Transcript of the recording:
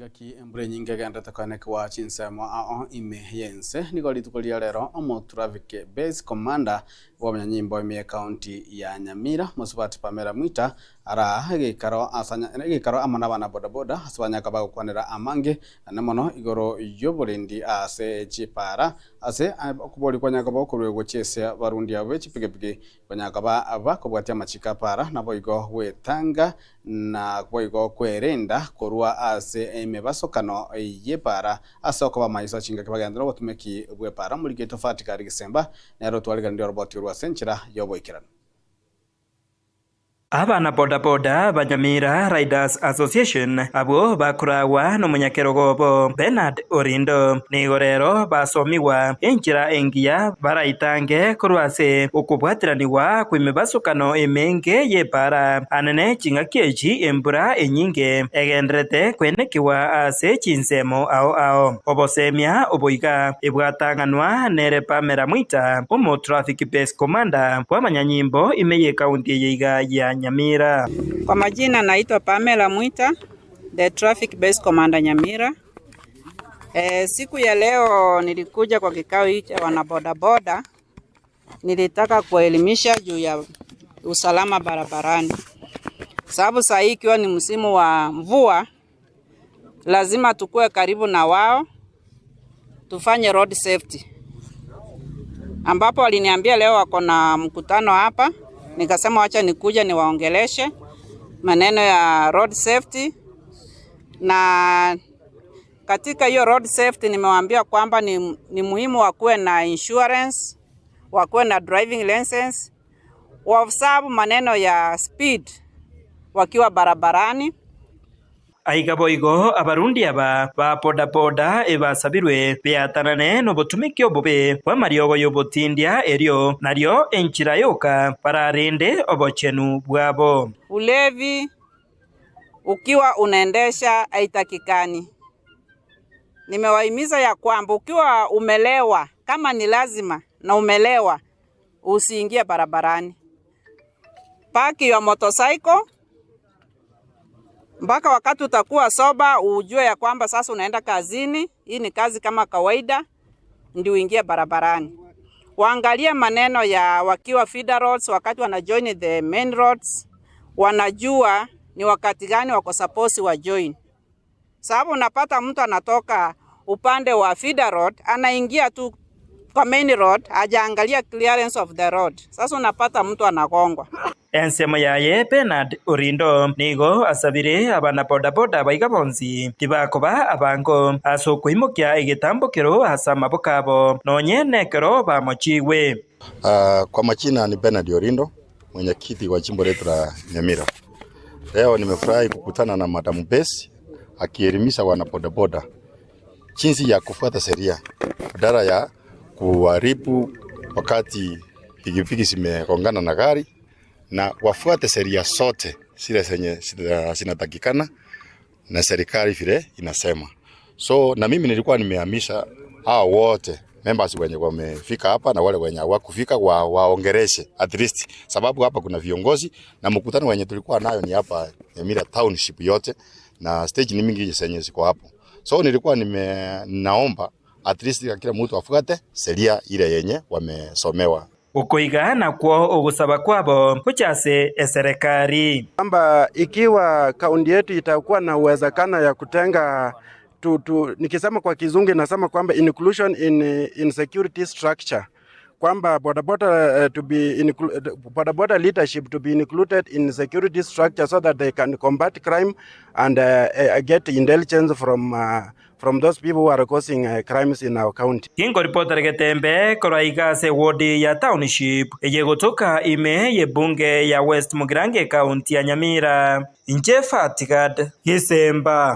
Gaki embure nyinge ganda takane kwa chinsemo ime yense niko litukolia lero omo traffic base commander wa Manyanyimbo ime county ya Nyamira Musubati Pamela Mwita ara gikaro amana bana bodaboda asabanya kabago kwanira amange namono igoro yoborendi ase chipara ase okubori kwanyaka bakorwe gochese barundi abe chipigepige kwanyaka bakobwatia machika para nabo igo wetanga na boigo kwerenda korwa ase imebasokano yepara asoko bamaisa chinga kibagendera botumeki bwepara muri geto fatika rigisemba nero twaliga ndio roboti rwa senchira yoboikirana. Abana bodaboda Banyamira Riders Association abo bakurawa no munyakerogobo Bernard Orindo nigorero basomiwa enjira engia baraitange kurwase ukubwatiraniwa kwimebasukano emenge yepara anene chinga keji embura enyinge egendrete kwenekiwa ase chinsemo ao obosemia oboiga ebwatanganwa nere Pamela Mwita omo traffic base commander wa Manyanyimbo imeye county yeiga ya Nyamira. Kwa majina naitwa Pamela Mwita, the traffic base commander Nyamira. Siku ya leo nilikuja kwa kikao hiki wana bodaboda. Nilitaka kuelimisha juu ya usalama barabarani. Sababu saa hii ikiwa ni msimu wa mvua, lazima tukue karibu na wao, tufanye road safety. Ambapo waliniambia leo wako na mkutano hapa. Nikasema wacha nikuja niwaongeleshe maneno ya road safety, na katika hiyo road safety nimewaambia kwamba ni muhimu wakuwe na insurance, wakuwe na driving license, waobserve maneno ya speed wakiwa barabarani. Aigaboigo abarundi aba ba bodaboda ebasabirwe beatanane no botumiki obobe wa mariogo yobotindia erio nario enchira yoka pararende obochenu bwabo. Ulevi ukiwa unaendesha haitakikani. Nimewahimiza ya kwamba ukiwa umelewa, kama ni lazima na umelewa, usiingie barabarani. Park your motorcycle mpaka wakati utakuwa soba ujue ya kwamba sasa unaenda kazini, hii ni kazi kama kawaida, ndio uingie barabarani. Waangalie maneno ya wakiwa feeder roads, wakati wana join the main roads, wanajua ni wakati gani wako supposed wa join. Sababu unapata mtu anatoka upande wa feeder road, anaingia tu kwa main road, hajaangalia clearance of the road. Sasa unapata mtu anagongwa. Ensemo yaye Bernard Orindo nigo asabire abana bodaboda baiga bonzi tibakoba abango asokuimukia igitambukiro hasa mabokabo nonye nekero bamochiwe. Kwa majina ni Bernard Orindo, mwenyekiti wa jimbo letu la Nyamira. Leo nimefurahi kukutana na Madam Bess akielimisha wana bodaboda jinsi ya kufuata sheria badala ya kuharibu wakati pikipiki zimegongana na gari, na wafuate sheria zote zile zenye zinatakikana na serikali vile inasema. So na mimi nilikuwa nimehamisha hao wote members wenye wamefika hapa na wale wenye hawakufika waongereshe at least, sababu hapa kuna viongozi na mkutano wenye tulikuwa nayo ni hapa Nyamira township yote na stage ni mingi zenye ziko hapo. So nilikuwa naomba at least kila mtu afuate sheria ile yenye wamesomewa. Ukoiga na kwa ugusaba kwabo kuchase serikali kwamba ikiwa kaunti yetu itakuwa na uwezekano ya kutenga nikisema kwa kizungu nasema kwamba inclusion in security structure, kwamba bodaboda leadership to be included in security structure so that they can combat crime and get intelligence from those people who are causing crimes in our county. Kingo reporter Getembe koraiga se wodi ya township yegotoka ime ye bunge ya West Mugirange county ya Nyamira. Inje Fatigad Gisemba.